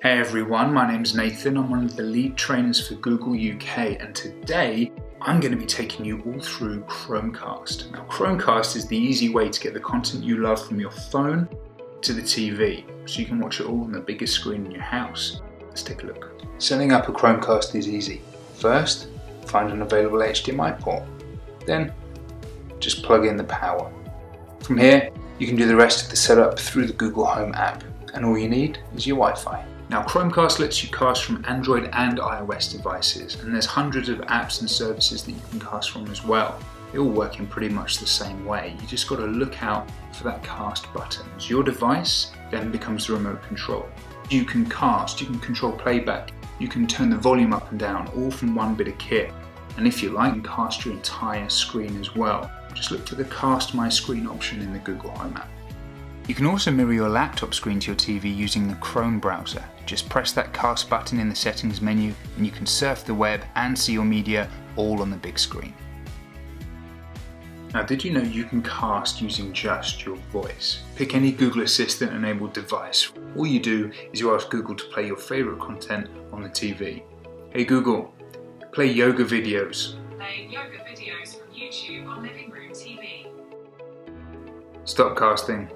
Hey everyone, my name's Nathan. I'm one of the lead trainers for Google UK, and today I'm going to be taking you all through Chromecast. Now, Chromecast is the easy way to get the content you love from your phone to the TV, so you can watch it all on the biggest screen in your house. Let's take a look. Setting up a Chromecast is easy. First, find an available HDMI port. Then, just plug in the power. From here, you can do the rest of the setup through the Google Home app, and all you need is your Wi-Fi. Now, Chromecast lets you cast from Android and iOS devices, and there's hundreds of apps and services that you can cast from as well. They all work in pretty much the same way. You just got to look out for that cast button. As your device then becomes the remote control. You can cast, you can control playback, you can turn the volume up and down, all from one bit of kit. And if you like, you can cast your entire screen as well. Just look for the Cast My Screen option in the Google Home app. You can also mirror your laptop screen to your TV using the Chrome browser. Just press that cast button in the settings menu and you can surf the web and see your media all on the big screen. Now, did you know you can cast using just your voice? Pick any Google Assistant enabled device. All you do is you ask Google to play your favorite content on the TV. Hey Google, play yoga videos. Play yoga videos from YouTube on living room TV. Stop casting.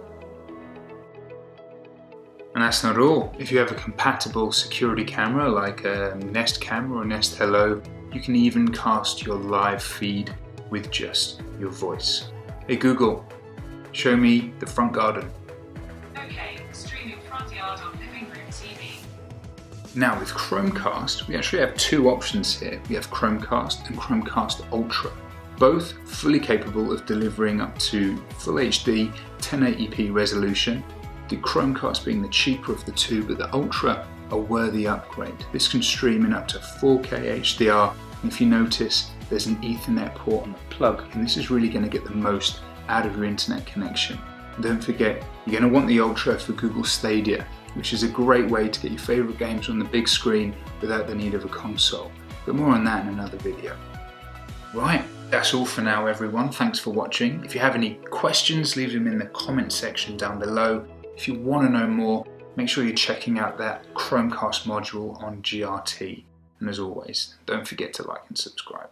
And that's not all. If you have a compatible security camera like a Nest camera or Nest Hello, you can even cast your live feed with just your voice. Hey Google, show me the front garden. Okay, streaming front yard on living room TV. Now with Chromecast, we actually have two options here. We have Chromecast and Chromecast Ultra, both fully capable of delivering up to Full HD 1080p resolution. The Chromecast being the cheaper of the two, but the Ultra a worthy upgrade. This can stream in up to 4K HDR, and if you notice, there's an Ethernet port on the plug, and this is really going to get the most out of your internet connection. And don't forget, you're going to want the Ultra for Google Stadia, which is a great way to get your favourite games on the big screen without the need of a console. But more on that in another video. Right, that's all for now everyone. Thanks for watching. If you have any questions, leave them in the comment section down below. If you want to know more, make sure you're checking out that Chromecast module on GRT. And as always, don't forget to like and subscribe.